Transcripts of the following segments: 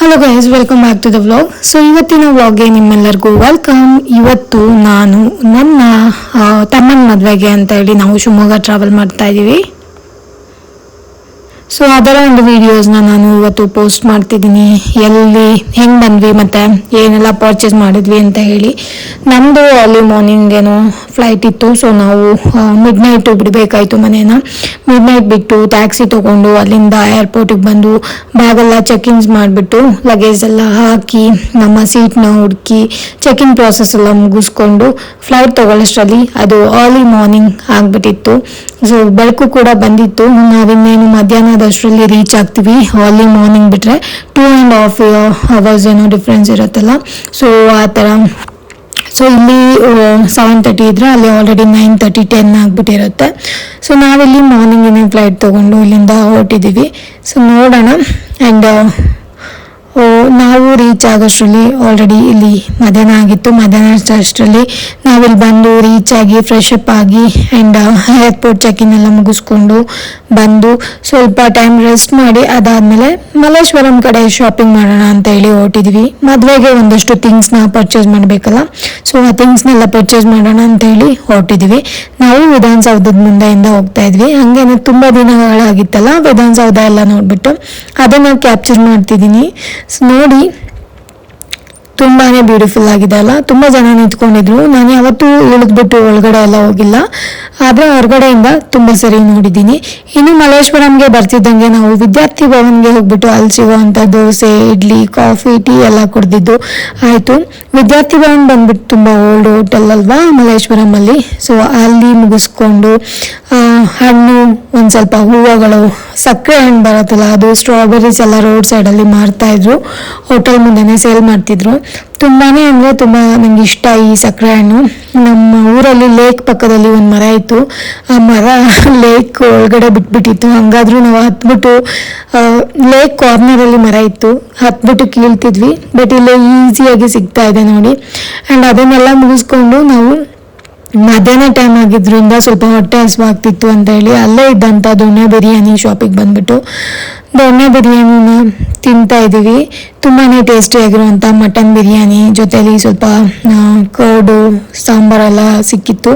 Hello guys, welcome back to the vlog. So ಇವತ್ತಿನ ವ್ಲಾಗ್ಗೆ ನಿಮ್ಮೆಲ್ಲರಿಗೂ ವೆಲ್ಕಮ್. ಇವತ್ತು ನಾನು ನನ್ನ ತಮ್ಮನ ಮದುವೆಗೆ ಅಂತ ಹೇಳಿ ನಾವು ಶಿವಮೊಗ್ಗ ಟ್ರಾವೆಲ್ ಮಾಡ್ತಾ ಇದ್ದೀವಿ. ಸೊ ಅದರ ಒಂದು ವಿಡಿಯೋಸ್ನ ನಾನು ಇವತ್ತು ಪೋಸ್ಟ್ ಮಾಡ್ತಿದ್ದೀನಿ. ಎಲ್ಲಿ ಹೆಂಗೆ ಬಂದ್ವಿ ಮತ್ತು ಏನೆಲ್ಲ ಪರ್ಚೇಸ್ ಮಾಡಿದ್ವಿ ಅಂತ ಹೇಳಿ. ನಮ್ಮದು ಅರ್ಲಿ ಮಾರ್ನಿಂಗ್ ಏನೋ ಫ್ಲೈಟ್ ಇತ್ತು. ಸೊ ನಾವು ಮಿಡ್ ನೈಟು ಬಿಡಬೇಕಾಯ್ತು ಮನೇನ. ಮಿಡ್ ನೈಟ್ ಬಿಟ್ಟು ಟ್ಯಾಕ್ಸಿ ತೊಗೊಂಡು ಅಲ್ಲಿಂದ ಏರ್ಪೋರ್ಟಿಗೆ ಬಂದು ಬ್ಯಾಗೆಲ್ಲ ಚೆಕ್-ಇನ್ಸ್ ಮಾಡಿಬಿಟ್ಟು ಲಗೇಜ್ ಎಲ್ಲ ಹಾಕಿ ನಮ್ಮ ಸೀಟ್ನ ಹುಡುಕಿ ಚೆಕ್-ಇನ್ ಪ್ರಾಸೆಸ್ ಎಲ್ಲ ಮುಗಿಸ್ಕೊಂಡು ಫ್ಲೈಟ್ ತೊಗೊಳ್ಳೋಷ್ಟರಲ್ಲಿ ಅದು ಅರ್ಲಿ ಮಾರ್ನಿಂಗ್ ಆಗಿಬಿಟ್ಟಿತ್ತು. ಸೊ ಬೆಳಕು ಕೂಡ ಬಂದಿತ್ತು. ನಾವಿನ್ನೇನು ಮಧ್ಯಾಹ್ನದಷ್ಟರಲ್ಲಿ ರೀಚ್ ಆಗ್ತೀವಿ. ಅರ್ಲಿ ಮಾರ್ನಿಂಗ್ ಬಿಟ್ಟರೆ 2.5 hours ಏನೋ ಡಿಫ್ರೆನ್ಸ್ ಇರುತ್ತಲ್ಲ. ಸೊ ಆ ಥರ. ಸೊ ಇಲ್ಲಿ 7:30 ಇದ್ದರೆ ಅಲ್ಲಿ ಆಲ್ರೆಡಿ 9:30, 10 ಆಗಿಬಿಟ್ಟಿರುತ್ತೆ. ಸೊ ನಾವಿಲ್ಲಿ ಮಾರ್ನಿಂಗಿನೇ ಫ್ಲೈಟ್ ತೊಗೊಂಡು ಇಲ್ಲಿಂದ ಹೊರಟಿದ್ದೀವಿ. ಸೊ ನೋಡೋಣ. ಆ್ಯಂಡ್ ನಾವು ರೀಚ್ ಆಗೋಷ್ಟರಲ್ಲಿ ಆಲ್ರೆಡಿ ಇಲ್ಲಿ ಮಧ್ಯಾಹ್ನ ಆಗಿತ್ತು. ಮಧ್ಯಾಹ್ನ ನಾವಿಲ್ಲಿ ಬಂದು ರೀಚ್ ಆಗಿ ಫ್ರೆಶ್ ಅಪ್ ಆಗಿ ಆ್ಯಂಡ್ ಏರ್ಪೋರ್ಟ್ ಚೆಕ್-ಇನ್ ಎಲ್ಲ ಮುಗಿಸ್ಕೊಂಡು ಬಂದು ಸ್ವಲ್ಪ ಟೈಮ್ ರೆಸ್ಟ್ ಮಾಡಿ ಅದಾದಮೇಲೆ ಮಲ್ಲೇಶ್ವರಂ ಕಡೆ ಶಾಪಿಂಗ್ ಮಾಡೋಣ ಅಂತ ಹೇಳಿ ಹೊರಟಿದ್ವಿ. ಮದುವೆಗೆ ಒಂದಷ್ಟು ಥಿಂಗ್ಸ್ನ ಪರ್ಚೇಸ್ ಮಾಡಬೇಕಲ್ಲ. ಸೊ ಆ ಥಿಂಗ್ಸ್ನೆಲ್ಲ ಪರ್ಚೇಸ್ ಮಾಡೋಣ ಅಂತ ಹೇಳಿ ಹೊರಟಿದ್ವಿ. ನಾವು ವಿಧಾನಸೌಧದ ಮುಂದೆಯಿಂದ ಹೋಗ್ತಾ ಇದ್ವಿ. ಹಾಗೇನೆ ತುಂಬ ದಿನಗಳಾಗಿತ್ತಲ್ಲ ವಿಧಾನಸೌಧ ಎಲ್ಲ ನೋಡಿಬಿಟ್ಟು ಅದನ್ನು ಕ್ಯಾಪ್ಚರ್ ಮಾಡ್ತಿದ್ದೀನಿ. ನೋಡಿ, ತುಂಬಾ ಬ್ಯೂಟಿಫುಲ್ ಆಗಿದೆ ಅಲ್ಲ. ತುಂಬ ಜನ ನಿಂತ್ಕೊಂಡಿದ್ರು. ನಾನು ಯಾವತ್ತೂ ಇಳಿದ್ಬಿಟ್ಟು ಒಳಗಡೆ ಎಲ್ಲ ಹೋಗಿಲ್ಲ, ಆದರೆ ಹೊರಗಡೆಯಿಂದ ತುಂಬ ಸರಿ ನೋಡಿದ್ದೀನಿ. ಇನ್ನು ಮಲ್ಲೇಶ್ವರಂಗೆ ಬರ್ತಿದ್ದಂಗೆ ನಾವು ವಿದ್ಯಾರ್ಥಿ ಭವನ್ಗೆ ಹೋಗ್ಬಿಟ್ಟು ಅಲ್ಲಿ ಸಿಗೋವಂಥ ದೋಸೆ, ಇಡ್ಲಿ, ಕಾಫಿ, ಟೀ ಎಲ್ಲ ಕುಡ್ದಿದ್ದು ಆಯಿತು. ವಿದ್ಯಾರ್ಥಿ ಭವನ್ ಬಂದ್ಬಿಟ್ಟು ತುಂಬ ಓಲ್ಡ್ ಹೋಟೆಲ್ ಅಲ್ವಾ ಮಲ್ಲೇಶ್ವರಮಲ್ಲಿ. ಸೊ ಅಲ್ಲಿ ಮುಗಿಸ್ಕೊಂಡು ಹಣ್ಣು, ಒಂದು ಸ್ವಲ್ಪ ಹೂವುಗಳು, ಸಕ್ಕರೆ ಹಣ್ಣು ಬರುತ್ತಲ್ಲ ಅದು, ಸ್ಟ್ರಾಬೆರೀಸ್ ಎಲ್ಲ ರೋಡ್ ಸೈಡಲ್ಲಿ ಮಾರ್ತಾಯಿದ್ರು. ಹೋಟೆಲ್ ಮುಂದೆನೇ ಸೇಲ್ ಮಾಡ್ತಿದ್ರು. ತುಂಬಾ ಅಂದರೆ ತುಂಬ ನನಗೆ ಇಷ್ಟ ಈ ಸಕ್ಕರೆ ಹಣ್ಣು. ನಮ್ಮ ಊರಲ್ಲಿ ಲೇಕ್ ಪಕ್ಕದಲ್ಲಿ ಒಂದು ಮರ ಇತ್ತು. ಆ ಮರ ಲೇಕ್ ಒಳಗಡೆ ಬಿಟ್ಬಿಟ್ಟಿತ್ತು. ಹಂಗಾದ್ರೂ ನಾವು ಹತ್ಬಿಟ್ಟು, ಲೇಕ್ ಕಾರ್ನರಲ್ಲಿ ಮರ ಇತ್ತು, ಹತ್ಬಿಟ್ಟು ಕೀಳ್ತಿದ್ವಿ. ಬಟ್ ಇಲ್ಲಿ ಈಸಿಯಾಗಿ ಸಿಗ್ತಾ ಇದೆ ನೋಡಿ. ಆ್ಯಂಡ್ ಅದನ್ನೆಲ್ಲ ಮುಗಿಸ್ಕೊಂಡು ನಾವು ಮಧ್ಯಾಹ್ನ ಟೈಮ್ ಆಗಿದ್ರಿಂದ ಸ್ವಲ್ಪ ಹೊಟ್ಟೆ ಹಸಿವಾಗ್ತಿತ್ತು ಅಂತ ಹೇಳಿ ಅಲ್ಲೇ ಇದ್ದಂಥ ದೊಣ್ಣೆ ಬಿರಿಯಾನಿ ಶಾಪಿಗೆ ಬಂದ್ಬಿಟ್ಟು ದೊಣ್ಣೆ ಬಿರಿಯಾನಿನ ತಿಂತಾ ಇದ್ದೀವಿ. ತುಂಬಾ ಟೇಸ್ಟಿಯಾಗಿರುವಂಥ ಮಟನ್ ಬಿರಿಯಾನಿ ಜೊತೆಲಿ ಸ್ವಲ್ಪ ಕರ್ಡು, ಸಾಂಬಾರೆಲ್ಲ ಸಿಕ್ಕಿತ್ತು.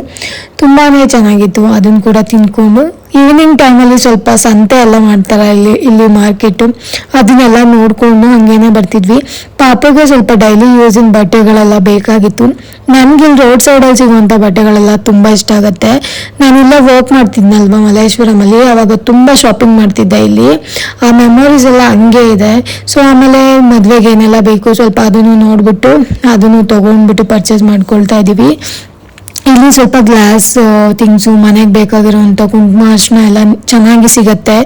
ತುಂಬಾ ಚೆನ್ನಾಗಿತ್ತು. ಅದನ್ನು ಕೂಡ ತಿಂದ್ಕೊಂಡು ಈವ್ನಿಂಗ್ ಟೈಮಲ್ಲಿ ಸ್ವಲ್ಪ ಸಂತೆ ಎಲ್ಲ ಮಾಡ್ತಾರೆ ಇಲ್ಲಿ ಮಾರ್ಕೆಟು, ಅದನ್ನೆಲ್ಲ ನೋಡಿಕೊಂಡು ಹಾಗೇನೆ ಬರ್ತಿದ್ವಿ. ಪಾಪಗೆ ಸ್ವಲ್ಪ ಡೈಲಿ ಯೂಸಿನ ಬಟ್ಟೆಗಳೆಲ್ಲ ಬೇಕಾಗಿತ್ತು. ನನಗೆ ಇಲ್ಲಿ ರೋಡ್ ಸೈಡಲ್ಲಿ ಸಿಗುವಂಥ ಬಟ್ಟೆಗಳೆಲ್ಲ ತುಂಬ ಇಷ್ಟ ಆಗುತ್ತೆ. ನಾನಿಲ್ಲ ವರ್ಕ್ ಮಾಡ್ತಿದ್ನಲ್ವ ಮಲ್ಲೇಶ್ವರಮಲ್ಲಿ, ಆವಾಗ ತುಂಬ ಶಾಪಿಂಗ್ ಮಾಡ್ತಿದ್ದೆ ಇಲ್ಲಿ. ಆ ಮೆಮೊರೀಸ್ ಎಲ್ಲ ಹಂಗೆ ಇದೆ. ಸೊ ಆಮೇಲೆ ಮದುವೆಗೆ ಏನೆಲ್ಲ ಬೇಕು ಸ್ವಲ್ಪ ಅದನ್ನು ನೋಡಿಬಿಟ್ಟು ಅದನ್ನು ತೊಗೊಂಡ್ಬಿಟ್ಟು ಪರ್ಚೇಸ್ ಮಾಡ್ಕೊಳ್ತಾ ಇದ್ದೀವಿ. ಇಲ್ಲಿ ಸ್ವಲ್ಪ ಗ್ಲಾಸ್ ಥಿಂಗ್ಸು, ಮನೆಗೆ ಬೇಕಾಗಿರೋವಂಥ ಕುಂಕುಮ, ಅರಿಶಿನ ಎಲ್ಲ ಚೆನ್ನಾಗಿ ಸಿಗುತ್ತೆ,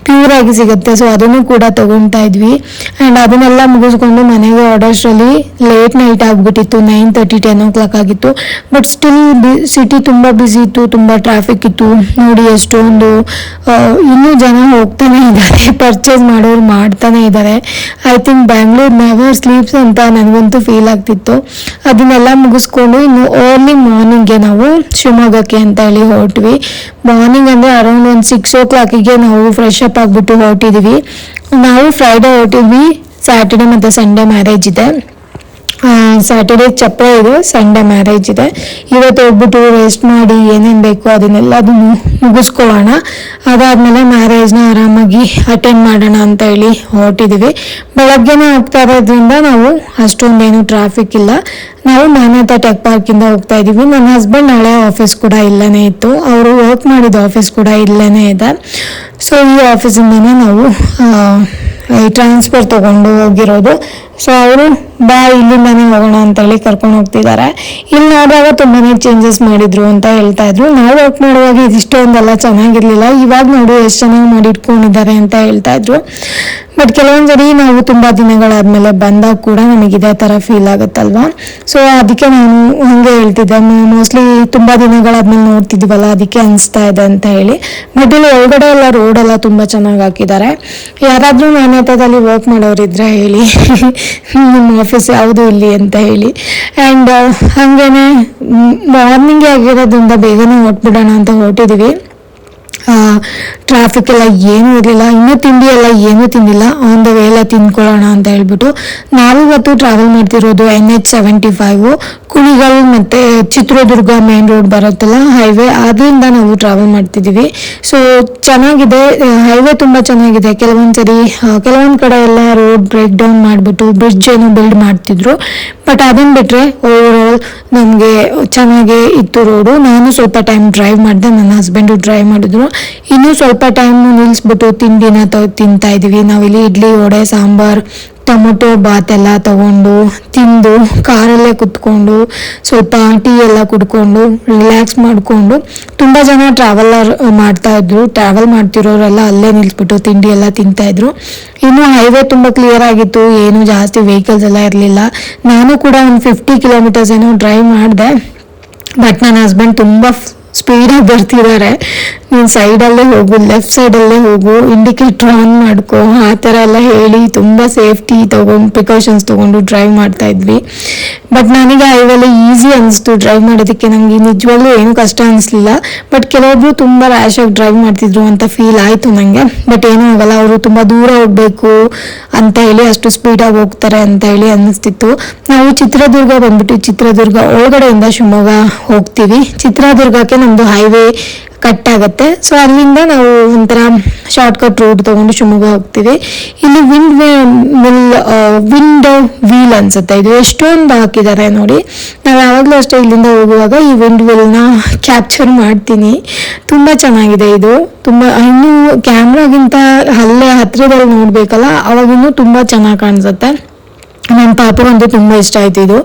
ಪ್ಯೂರಾಗಿ ಸಿಗುತ್ತೆ. ಸೊ ಅದನ್ನು ಕೂಡ ತೊಗೊಳ್ತಾ ಇದ್ವಿ. ಆ್ಯಂಡ್ ಅದನ್ನೆಲ್ಲ ಮುಗಿಸ್ಕೊಂಡು ಮನೆಗೆ ಆರ್ಡರ್ಸಲ್ಲಿ ಲೇಟ್ ನೈಟ್ ಆಗಿಬಿಟ್ಟಿತ್ತು. 9:30, 10 o'clock ಆಗಿತ್ತು. ಬಟ್ ಸ್ಟಿಲ್ ಸಿಟಿ ತುಂಬ ಬ್ಯುಸಿ ಇತ್ತು, ತುಂಬ ಟ್ರಾಫಿಕ್ ಇತ್ತು. ನೋಡಿ ಎಷ್ಟೊಂದು ಇನ್ನೂ ಜನ ಹೋಗ್ತಾನೆ ಇದ್ದಾರೆ, ಪರ್ಚೇಸ್ ಮಾಡೋರು ಮಾಡ್ತಾನೆ ಇದ್ದಾರೆ. I think Bangalore never sleeps ಅಂತ ನನಗಂತೂ ಫೀಲ್ ಆಗ್ತಿತ್ತು. ಅದನ್ನೆಲ್ಲ ಮುಗಿಸ್ಕೊಂಡು ಇನ್ನು ಅರ್ಲಿ ಮಾರ್ನಿಂಗ್ಗೆ ನಾವು ಶಿವಮೊಗ್ಗಕ್ಕೆ ಅಂತ ಹೇಳಿ ಹೊರಟ್ವಿ. ಮಾರ್ನಿಂಗ್ ಅಂದರೆ ಅರೌಂಡ್ ಒಂದು 6 o'clock ನಾವು ಫ್ರೆಶ್ ಅಪ್ ಆಗಿಬಿಟ್ಟು ಹೊರಟಿದ್ವಿ. ನಾವು ಫ್ರೈಡೇ ಹೊರಟಿದ್ವಿ. ಸ್ಯಾಟರ್ಡೆ ಮತ್ತು ಸಂಡೇ ಮ್ಯಾರೇಜ್ ಇದೆ. ಸ್ಯಾಟರ್ಡೆ ಚಪ್ಪರ ಇದೆ, ಸಂಡೇ ಮ್ಯಾರೇಜ್ ಇದೆ. ಇವತ್ತು ಹೋಗ್ಬಿಟ್ಟು ರೆಸ್ಟ್ ಮಾಡಿ ಏನೇನು ಬೇಕೋ ಅದನ್ನೆಲ್ಲದನ್ನು ಮುಗಿಸ್ಕೊಳ್ಳೋಣ. ಅದಾದಮೇಲೆ ಮ್ಯಾರೇಜ್ನ ಆರಾಮಾಗಿ ಅಟೆಂಡ್ ಮಾಡೋಣ ಅಂತ ಹೇಳಿ ಹೊರಟಿದ್ದೀವಿ. ಬೆಳಗ್ಗೆನೇ ಹೋಗ್ತಾ ಇರೋದ್ರಿಂದ ನಾವು ಅಷ್ಟೊಂದೇನು ಟ್ರಾಫಿಕ್ ಇಲ್ಲ. ನಾವು ಮಾನ್ಯತಾ ಟೆಕ್ ಪಾರ್ಕಿಂದ ಹೋಗ್ತಾ ಇದ್ದೀವಿ. ನನ್ನ ಹಸ್ಬೆಂಡ್ ಹಳೆ ಆಫೀಸ್ ಕೂಡ ಇಲ್ಲೇ ಇತ್ತು, ಅವರು ವರ್ಕ್ ಮಾಡಿದ ಆಫೀಸ್ ಕೂಡ ಇಲ್ಲೇ ಇದೆ. ಸೊ ಈ ಆಫೀಸಿಂದನೇ ನಾವು ಟ್ರಾನ್ಸ್ಫರ್ ತೊಗೊಂಡು ಹೋಗಿರೋದು. ಸೊ ಅವರು ಇಲ್ಲಿಂದಾನೇ ಹೋಗೋಣ ಅಂತೇಳಿ ಕರ್ಕೊಂಡು ಹೋಗ್ತಿದ್ದಾರೆ. ಇಲ್ಲಿ ನೋಡುವಾಗ ತುಂಬಾ ಚೇಂಜಸ್ ಮಾಡಿದ್ರು ಅಂತ ಹೇಳ್ತಾ ಇದ್ರು. ನಾವು ವರ್ಕ್ ಮಾಡುವಾಗ ಇದಿಷ್ಟೊಂದೆಲ್ಲ ಚೆನ್ನಾಗಿರ್ಲಿಲ್ಲ, ಇವಾಗ ನೋಡಿ ಎಷ್ಟು ಚೆನ್ನಾಗಿ ಮಾಡಿ ಇಟ್ಕೊಂಡಿದ್ದಾರೆ ಅಂತ ಹೇಳ್ತಾ ಇದ್ರು. ಬಟ್ ಕೆಲವೊಂದ್ಸರಿ ನಾವು ತುಂಬ ದಿನಗಳಾದ್ಮೇಲೆ ಬಂದಾಗ ಕೂಡ ನಮಗೆ ಇದೇ ಥರ ಫೀಲ್ ಆಗುತ್ತಲ್ವಾ. ಸೊ ಅದಕ್ಕೆ ನಾನು ಹಂಗೆ ಹೇಳ್ತಿದ್ದೆ, ಮೋಸ್ಟ್ಲಿ ತುಂಬ ದಿನಗಳಾದ್ಮೇಲೆ ನೋಡ್ತಿದ್ದೀವಲ್ಲ ಅದಕ್ಕೆ ಅನಿಸ್ತಾ ಇದೆ ಅಂತ ಹೇಳಿ. ಬಟ್ ಇಲ್ಲಿ ಒಳಗಡೆ ಎಲ್ಲ ರೋಡೆಲ್ಲ ತುಂಬ ಚೆನ್ನಾಗಿ ಹಾಕಿದ್ದಾರೆ. ಯಾರಾದರೂ ಮಾನ್ಯತಾದಲ್ಲಿ ವರ್ಕ್ ಮಾಡೋರಿದ್ರೆ ಹೇಳಿ ನಿಮ್ಮ ಆಫೀಸ್ ಯಾವುದು ಇಲ್ಲಿ ಅಂತ ಹೇಳಿ. ಆ್ಯಂಡ್ ಹಾಗೇನೆ ಮಾರ್ನಿಂಗ್ ಆಗಿರೋದ್ರಿಂದ ಬೇಗನೆ ಹೊರಟ್ಬಿಡೋಣ ಅಂತ ಹೊರಟಿದ್ದೀವಿ. ಟ್ರಾಫಿಕ್ ಎಲ್ಲ ಏನೂ ಇರಲಿಲ್ಲ. ಇನ್ನೂ ತಿಂಡಿ ಎಲ್ಲ ಏನೂ ತಿಂದಿಲ್ಲ, ಆನ್ ದ ವೇ ಎಲ್ಲ ತಿನ್ಕೊಳ್ಳೋಣ ಅಂತ ಹೇಳ್ಬಿಟ್ಟು ನಾವಿವತ್ತು ಟ್ರಾವೆಲ್ ಮಾಡ್ತಿರೋದು NH75 ಕುಣಿಗಲ್ ಮತ್ತು ಚಿತ್ರದುರ್ಗ ಮೇನ್ ರೋಡ್ ಬರುತ್ತಲ್ಲ ಹೈವೇ, ಅದರಿಂದ ನಾವು ಟ್ರಾವೆಲ್ ಮಾಡ್ತಿದ್ದೀವಿ. ಸೊ ಚೆನ್ನಾಗಿದೆ ಹೈವೇ, ತುಂಬ ಚೆನ್ನಾಗಿದೆ. ಕೆಲವೊಂದು ಕಡೆ ಎಲ್ಲ ರೋಡ್ ಬ್ರೇಕ್ ಡೌನ್ ಮಾಡಿಬಿಟ್ಟು ಬ್ರಿಡ್ಜ್ ಏನು ಬಿಲ್ಡ್ ಮಾಡ್ತಿದ್ರು, ಬಟ್ ಅದನ್ನು ಬಿಟ್ಟರೆ ಓವರಾಲ್ ನಮಗೆ ಚೆನ್ನಾಗೇ ಇತ್ತು ರೋಡು. ನಾನು ಸ್ವಲ್ಪ ಟೈಮ್ ಡ್ರೈವ್ ಮಾಡಿದೆ, ನನ್ನ ಹಸ್ಬೆಂಡು ಡ್ರೈವ್ ಮಾಡಿದ್ರು. ಇನ್ನೂ ಸ್ವಲ್ಪ ಟೈಮ್ ನಿಲ್ಲಿಸ್ಬಿಟ್ಟು ತಿಂಡಿನ ತಿಂತಾ ಇದ್ದೀವಿ. ನಾವಿಲ್ಲಿ ಇಡ್ಲಿ, ವಡೆ, ಸಾಂಬಾರ್, ಟೊಮೊಟೊ ಬಾತ್ ಎಲ್ಲ ತಗೊಂಡು ತಿಂದು ಕಾರಲ್ಲೇ ಕುತ್ಕೊಂಡು ಸ್ವಲ್ಪ ಟೀ ಎಲ್ಲ ಕುಡ್ಕೊಂಡು ರಿಲ್ಯಾಕ್ಸ್ ಮಾಡಿಕೊಂಡು, ತುಂಬ ಜನ ಟ್ರಾವೆಲ್ ಮಾಡ್ತಿರೋರೆಲ್ಲ ಅಲ್ಲೇ ನಿಲ್ಲಿಸ್ಬಿಟ್ಟು ತಿಂಡಿ ಎಲ್ಲ ತಿಂತಾಯಿದ್ರು. ಇನ್ನು ಹೈವೇ ತುಂಬ ಕ್ಲಿಯರ್ ಆಗಿತ್ತು, ಏನು ಜಾಸ್ತಿ ವೆಹಿಕಲ್ಸ್ ಎಲ್ಲ ಇರಲಿಲ್ಲ. ನಾನು ಕೂಡ ಒಂದು 50 ಕಿಲೋಮೀಟರ್ಸ್ ಏನೋ ಡ್ರೈವ್ ಮಾಡಿದೆ, ಬಟ್ ನನ್ನ ಹಸ್ಬೆಂಡ್ ತುಂಬ ಸ್ಪೀಡಾಗಿ ಬರ್ತಿದ್ದಾರೆ. ನೀನು ಸೈಡಲ್ಲೇ ಹೋಗು, ಲೆಫ್ಟ್ ಸೈಡಲ್ಲೇ ಹೋಗು, ಇಂಡಿಕೇಟ್ರ್ ಆನ್ ಮಾಡ್ಕೊ, ಆ ಥರ ಎಲ್ಲ ಹೇಳಿ ತುಂಬ ಸೇಫ್ಟಿ ಪ್ರಿಕಾಷನ್ಸ್ ತೊಗೊಂಡು ಡ್ರೈವ್ ಮಾಡ್ತಾ ಇದ್ವಿ. ಬಟ್ ನನಗೆ ಹೈವೇಲಿ ಈಸಿ ಅನಿಸ್ತು ಡ್ರೈವ್ ಮಾಡೋದಕ್ಕೆ, ನನಗೆ ನಿಜವಾಗ್ಲೂ ಏನೂ ಕಷ್ಟ ಅನಿಸ್ಲಿಲ್ಲ. ಬಟ್ ಕೆಲವೊಬ್ರು ತುಂಬ ರ್ಯಾಶಾಗಿ ಡ್ರೈವ್ ಮಾಡ್ತಿದ್ರು ಅಂತ ಫೀಲ್ ಆಯಿತು ನನಗೆ. ಬಟ್ ಏನೂ ಆಗಲ್ಲ, ಅವರು ತುಂಬ ದೂರ ಹೋಗಬೇಕು ಅಂತ ಹೇಳಿ ಅಷ್ಟು ಸ್ಪೀಡಾಗಿ ಹೋಗ್ತಾರೆ ಅಂತ ಹೇಳಿ ಅನ್ನಿಸ್ತಿತ್ತು. ನಾವು ಚಿತ್ರದುರ್ಗ ಬಂದ್ಬಿಟ್ಟು ಚಿತ್ರದುರ್ಗ ಒಳಗಡೆಯಿಂದ ಶಿವಮೊಗ್ಗ ಹೋಗ್ತೀವಿ. ಚಿತ್ರದುರ್ಗಕ್ಕೆ ನಮ್ಮದು ಹೈವೇ ಕಟ್ ಆಗುತ್ತೆ. ಸೊ ಅಲ್ಲಿಂದ ನಾವು ಒಂಥರ ಶಾರ್ಟ್ಕಟ್ ರೂಟ್ ತೊಗೊಂಡು ಶಿವಮೊಗ್ಗ ಹೋಗ್ತೀವಿ. ಇಲ್ಲಿ ವಿಂಡ್ ವೀಲ್ ಅನ್ಸುತ್ತೆ, ಇದು ಎಷ್ಟೊಂದು ಹಾಕಿದ್ದಾರೆ ನೋಡಿ. ನಾವು ಯಾವಾಗಲೂ ಅಷ್ಟೇ ಇಲ್ಲಿಂದ ಹೋಗುವಾಗ ಈ ವಿಂಡ್ ವೀಲ್ನ ಕ್ಯಾಪ್ಚರ್ ಮಾಡ್ತೀನಿ. ತುಂಬ ಚೆನ್ನಾಗಿದೆ ಇದು. ತುಂಬ ಇನ್ನೂ ಕ್ಯಾಮ್ರಾಗಿಂತ ಅಲ್ಲೇ ಹತ್ತಿರದಲ್ಲಿ ನೋಡಬೇಕಲ್ಲ, ಅವಾಗ ಇನ್ನೂ ತುಂಬ ಚೆನ್ನಾಗಿ ಕಾಣಿಸುತ್ತೆ. ನನ್ನ ಪಾಪಗಂತೂ ತುಂಬ ಇಷ್ಟ ಆಯ್ತು ಇದು.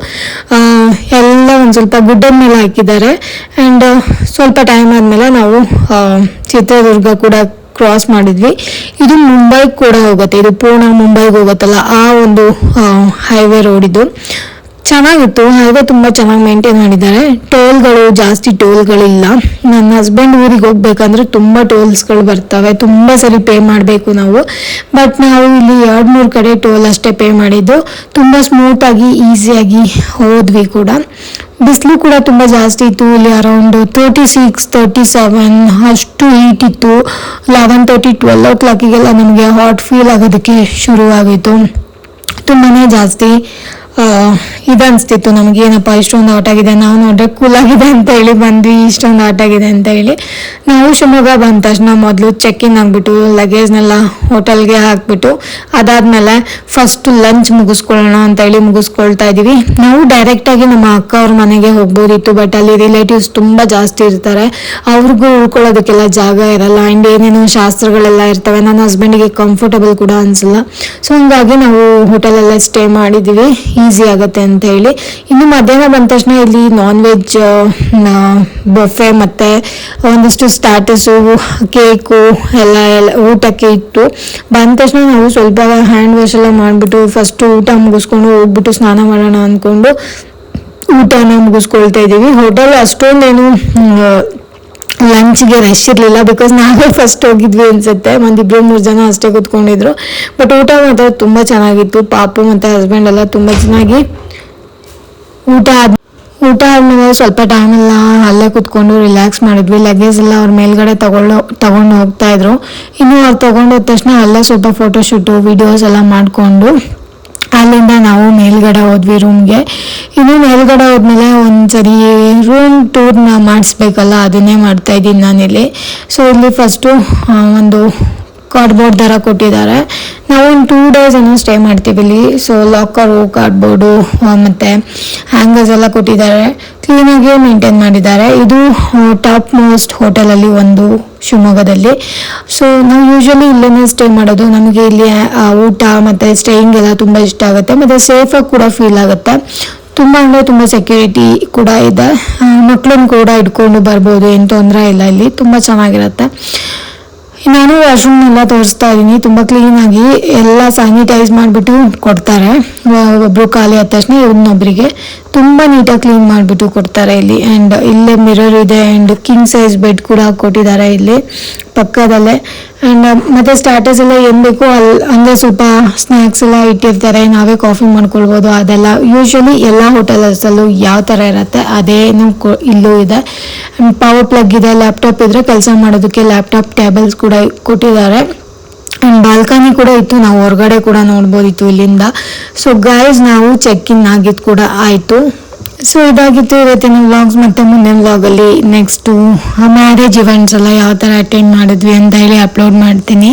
ಎಲ್ಲ ಒಂದು ಸ್ವಲ್ಪ ಗುಡ್ಡದ ಮೇಲೆ ಹಾಕಿದ್ದಾರೆ. ಆ್ಯಂಡ್ ಸ್ವಲ್ಪ ಟೈಮ್ ಆದಮೇಲೆ ನಾವು ಚಿತ್ರದುರ್ಗ ಕೂಡ ಕ್ರಾಸ್ ಮಾಡಿದ್ವಿ. ಇದು ಮುಂಬೈಗೆ ಕೂಡ ಹೋಗುತ್ತೆ, ಇದು ಪೂರ್ಣ ಮುಂಬೈಗೆ ಹೋಗುತ್ತಲ್ಲ ಆ ಒಂದು ಹೈವೇ ರೋಡ್ ಇದು. ಚೆನ್ನಾಗಿತ್ತು ಹೈವೇ, ತುಂಬ ಚೆನ್ನಾಗಿ ಮೇಂಟೈನ್ ಮಾಡಿದ್ದಾರೆ. ಜಾಸ್ತಿ ಟೋಲ್ಗಳಿಲ್ಲ. ನನ್ನ ಹಸ್ಬೆಂಡ್ ಊರಿಗೆ ಹೋಗ್ಬೇಕಂದ್ರೆ ತುಂಬ ಟೋಲ್ಸ್ಗಳು ಬರ್ತವೆ, ತುಂಬ ಸರಿ ಪೇ ಮಾಡಬೇಕು ನಾವು. ಬಟ್ ನಾವು ಇಲ್ಲಿ 2-3 ಕಡೆ ಟೋಲ್ ಅಷ್ಟೇ ಪೇ ಮಾಡಿದ್ದು. ತುಂಬ ಸ್ಮೂತಾಗಿ ಈಸಿಯಾಗಿ ಹೋದ್ವಿ ಕೂಡ. ಬಿಸಿಲು ಕೂಡ ತುಂಬ ಜಾಸ್ತಿ ಇತ್ತು. ಇಲ್ಲಿ ಅರೌಂಡ್ 36-37 ಅಷ್ಟು ಹೀಟ್ ಇತ್ತು. 11:30-12 o'clock ನಮಗೆ ಹಾಟ್ ಫೀಲ್ ಆಗೋದಕ್ಕೆ ಶುರುವಾಗಿತ್ತು. ತುಂಬಾ ಜಾಸ್ತಿ ಇದನ್ನಿಸ್ತಿತ್ತು ನಮಗೆ, ಏನಪ್ಪ ಇಷ್ಟೊಂದು ಹಾಟ್ ಆಗಿದೆ, ನಾವು ನೋಡ್ರೆ ಕೂಲ್ ಆಗಿದೆ ಅಂತ ಹೇಳಿ ಬಂದ್ವಿ, ಇಷ್ಟೊಂದು ಹಾಟ್ ಆಗಿದೆ ಅಂತ ಹೇಳಿ. ನಾವು ಶಿವಮೊಗ್ಗ ಬಂದ ತಕ್ಷಣ ಮೊದಲು ಚೆಕ್ ಇನ್ ಆಗಿಬಿಟ್ಟು ಲಗೇಜ್ನೆಲ್ಲ ಹೋಟೆಲ್ಗೆ ಹಾಕ್ಬಿಟ್ಟು ಅದಾದಮೇಲೆ ಫಸ್ಟ್ ಲಂಚ್ ಮುಗಿಸ್ಕೊಳ್ಳೋಣ ಅಂತ ಹೇಳಿ ಮುಗಿಸ್ಕೊಳ್ತಾ ಇದ್ದೀವಿ. ನಾವು ಡೈರೆಕ್ಟಾಗಿ ನಮ್ಮ ಅಕ್ಕ ಅವ್ರ ಮನೆಗೆ ಹೋಗ್ಬೋದಿತ್ತು, ಬಟ್ ಅಲ್ಲಿ ರಿಲೇಟಿವ್ಸ್ ತುಂಬ ಜಾಸ್ತಿ ಇರ್ತಾರೆ, ಅವ್ರಿಗೂ ಉಳ್ಕೊಳ್ಳೋದಕ್ಕೆಲ್ಲ ಜಾಗ ಇರಲ್ಲ. ಆ್ಯಂಡ್ ಏನೇನೋ ಶಾಸ್ತ್ರಗಳೆಲ್ಲ ಇರ್ತವೆ, ನನ್ನ ಹಸ್ಬೆಂಡಿಗೆ ಕಂಫರ್ಟಬಲ್ ಕೂಡ ಅನಿಸಲ್ಲ. ಸೊ ಹಂಗಾಗಿ ನಾವು ಹೋಟೆಲಲ್ಲೇ ಸ್ಟೇ ಮಾಡಿದ್ದೀವಿ, ಈಸಿ ಆಗುತ್ತೆ ಅಂತ ಹೇಳಿ. ಇನ್ನು ಮಧ್ಯಾಹ್ನ ಬಂದ ತಕ್ಷಣ ಇಲ್ಲಿ ನಾನ್ ವೆಜ್ ಬಫೆ ಮತ್ತು ಒಂದಷ್ಟು ಸ್ಟಾರ್ಟರ್ಸು, ಕೇಕು ಎಲ್ಲ ಊಟಕ್ಕೆ ಇಟ್ಟು ಬಂದ ತಕ್ಷಣ ನಾವು ಸ್ವಲ್ಪ ಹ್ಯಾಂಡ್ ವಾಶ್ ಎಲ್ಲ ಮಾಡಿಬಿಟ್ಟು ಫಸ್ಟು ಊಟ ಮುಗಿಸ್ಕೊಂಡು ಹೋಗ್ಬಿಟ್ಟು ಸ್ನಾನ ಮಾಡೋಣ ಅಂದ್ಕೊಂಡು ಊಟನ ಮುಗಿಸ್ಕೊಳ್ತಾ ಇದ್ದೀವಿ. ಹೋಟೆಲ್ ಅಷ್ಟೊಂದೇನು ಲಂಚ್ಗೆ ರಶ್ ಇರಲಿಲ್ಲ, ಬಿಕಾಸ್ ನಾವೇ ಫಸ್ಟ್ ಹೋಗಿದ್ವಿ ಅನ್ಸುತ್ತೆ. 1-2-3 ಜನ ಅಷ್ಟೇ ಕೂತ್ಕೊಂಡಿದ್ರು. ಬಟ್ ಊಟ ಮಾತ್ರ ತುಂಬ ಚೆನ್ನಾಗಿತ್ತು. ಪಾಪು ಮತ್ತು ಹಸ್ಬೆಂಡ್ ಎಲ್ಲ ತುಂಬ ಚೆನ್ನಾಗಿ ಊಟ ಆದಮೇಲೆ ಸ್ವಲ್ಪ ಟೈಮೆಲ್ಲ ಅಲ್ಲೇ ಕೂತ್ಕೊಂಡು ರಿಲ್ಯಾಕ್ಸ್ ಮಾಡಿದ್ವಿ. ಲಗೇಜ್ ಎಲ್ಲ ಅವ್ರ ಮೇಲ್ಗಡೆ ತಗೊಂಡು ಹೋಗ್ತಾ ಇದ್ರು. ಇನ್ನು ಅವ್ರು ತೊಗೊಂಡೋದ ತಕ್ಷಣ ಅಲ್ಲೇ ಸ್ವಲ್ಪ ಫೋಟೋಶೂಟು ವಿಡಿಯೋಸ್ ಎಲ್ಲ ಮಾಡಿಕೊಂಡು ಅಲ್ಲಿಂದ ನಾವು ಮೇಲ್ಗಡೆ ಹೋದ್ವಿ ರೂಮ್ಗೆ. ಇನ್ನು ಮೇಲ್ಗಡೆ ಹೋದ್ಮೇಲೆ ಒಂದ್ಸರಿ ರೂಮ್ ಟೂರ್ನ ಮಾಡಿಸ್ಬೇಕಲ್ಲ, ಅದನ್ನೇ ಮಾಡ್ತಾ ಇದ್ದೀನಿ ನಾನಿಲ್ಲಿ. ಸೊ ಇಲ್ಲಿ ಫಸ್ಟು ಒಂದು ಕಾರ್ಡ್ಬೋರ್ಡ್ ಥರ ಕೊಟ್ಟಿದ್ದಾರೆ. ನಾವು ಒಂದು 2 days ಏನೋ ಸ್ಟೇ ಮಾಡ್ತೀವಿ ಇಲ್ಲಿ. ಸೊ ಲಾಕರು, ಕಾರ್ಡ್ಬೋರ್ಡು ಮತ್ತು ಹ್ಯಾಂಗರ್ಸ್ ಎಲ್ಲ ಕೊಟ್ಟಿದ್ದಾರೆ, ಕ್ಲೀನಾಗಿ ಮೇಂಟೈನ್ ಮಾಡಿದ್ದಾರೆ. ಇದು ಟಾಪ್ ಮೋಸ್ಟ್ ಹೋಟೆಲಲ್ಲಿ ಒಂದು ಶಿವಮೊಗ್ಗದಲ್ಲಿ. ಸೊ ನಾವು ಯೂಶ್ವಲಿ ಇಲ್ಲೇ ಸ್ಟೇ ಮಾಡೋದು. ನಮಗೆ ಇಲ್ಲಿ ಊಟ ಮತ್ತು ಸ್ಟೇಯಿಂಗ್ ಎಲ್ಲ ತುಂಬ ಇಷ್ಟ ಆಗುತ್ತೆ, ಮತ್ತು ಸೇಫಾಗಿ ಕೂಡ ಫೀಲ್ ಆಗುತ್ತೆ. ತುಂಬ ಅಂದರೆ ತುಂಬ ಸೆಕ್ಯೂರಿಟಿ ಕೂಡ ಇದೆ, ಮಕ್ಕಳನ್ನು ಕೂಡ ಇಟ್ಕೊಂಡು ಬರ್ಬೋದು, ಏನು ತೊಂದರೆ ಇಲ್ಲ. ಇಲ್ಲಿ ತುಂಬ ಚೆನ್ನಾಗಿರುತ್ತೆ. ನಾನು ವಾಶ್ರೂಮ್ನೆಲ್ಲ ತೋರಿಸ್ತಾ ಇದ್ದೀನಿ, ತುಂಬ ಕ್ಲೀನಾಗಿ ಎಲ್ಲ ಸ್ಯಾನಿಟೈಸ್ ಮಾಡಿಬಿಟ್ಟು ಕೊಡ್ತಾರೆ. ಒಬ್ಬರು ಖಾಲಿ ಆದ ತಕ್ಷಣ ಇನ್ನೊಬ್ಬರಿಗೆ ತುಂಬ ನೀಟಾಗಿ ಕ್ಲೀನ್ ಮಾಡಿಬಿಟ್ಟು ಕೊಡ್ತಾರೆ ಇಲ್ಲಿ. ಆ್ಯಂಡ್ ಇಲ್ಲೇ ಮಿರರ್ ಇದೆ, ಆ್ಯಂಡ್ ಕಿಂಗ್ ಸೈಜ್ ಬೆಡ್ ಕೂಡ ಕೊಟ್ಟಿದ್ದಾರೆ ಇಲ್ಲಿ. ಪಕ್ಕದಲ್ಲೇ. ಆ್ಯಂಡ್ ಮತ್ತು ಸ್ಟಾರ್ಟರ್ಸ್ ಎಲ್ಲ ಏನು ಬೇಕು ಅಂದರೆ ಸ್ವಲ್ಪ ಸ್ನ್ಯಾಕ್ಸ್ ಎಲ್ಲ ಇಟ್ಟಿರ್ತಾರೆ, ನಾವೇ ಕಾಫಿ ಮಾಡ್ಕೊಳ್ಬೋದು. ಅದೆಲ್ಲ ಯೂಶ್ವಲಿ ಎಲ್ಲ ಹೋಟೆಲ್ಸಲ್ಲೂ ಯಾವ ಥರ ಇರುತ್ತೆ ಅದೇನು ಇಲ್ಲೂ ಇದೆ. ಪವರ್ ಪ್ಲಗ್ ಇದೆ, ಲ್ಯಾಪ್ಟಾಪ್ ಇದ್ದರೆ ಕೆಲಸ ಮಾಡೋದಕ್ಕೆ ಲ್ಯಾಪ್ಟಾಪ್ ಟೇಬಲ್ಸ್ ಕೂಡ ಕೊಟ್ಟಿದ್ದಾರೆ. ಆ್ಯಂಡ್ ಬಾಲ್ಕನಿ ಕೂಡ ಇತ್ತು, ನಾವು ಹೊರಗಡೆ ಕೂಡ ನೋಡ್ಬೋದಿತ್ತು ಇಲ್ಲಿಂದ. ಸೊ ಗೈಸ್, ನಾವು ಚೆಕ್ ಇನ್ ಆಗಿದ್ದು ಕೂಡ ಆಯಿತು. ಸೊ ಇದಾಗಿತ್ತು ಇವತ್ತಿನ ವ್ಲಾಗ್ಸ್. ಮತ್ತು ಮುಂದಿನ ವ್ಲಾಗಲ್ಲಿ ನೆಕ್ಸ್ಟು ಮ್ಯಾರೇಜ್ ಇವೆಂಟ್ಸ್ ಎಲ್ಲ ಯಾವ ಥರ ಅಟೆಂಡ್ ಮಾಡಿದ್ವಿ ಅಂತ ಹೇಳಿ ಅಪ್ಲೋಡ್ ಮಾಡ್ತೀನಿ.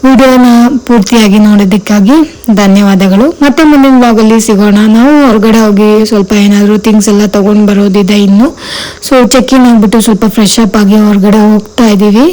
ವಿಡಿಯೋನ ಪೂರ್ತಿಯಾಗಿ ನೋಡೋದಕ್ಕಾಗಿ ಧನ್ಯವಾದಗಳು. ಮತ್ತೆ ಮುಂದಿನ ವ್ಲಾಗಲ್ಲಿ ಸಿಗೋಣ. ನಾವು ಹೊರಗಡೆ ಹೋಗಿ ಸ್ವಲ್ಪ ಏನಾದರೂ ಥಿಂಗ್ಸ್ ಎಲ್ಲ ತೊಗೊಂಡು ಬರೋದಿದೆ ಇನ್ನು. ಸೊ ಚೆಕ್ ಇನ್ ಆಗಿಬಿಟ್ಟು ಸ್ವಲ್ಪ ಫ್ರೆಶ್ ಅಪ್ ಆಗಿ ಹೊರಗಡೆ ಹೋಗ್ತಾ ಇದ್ದೀವಿ.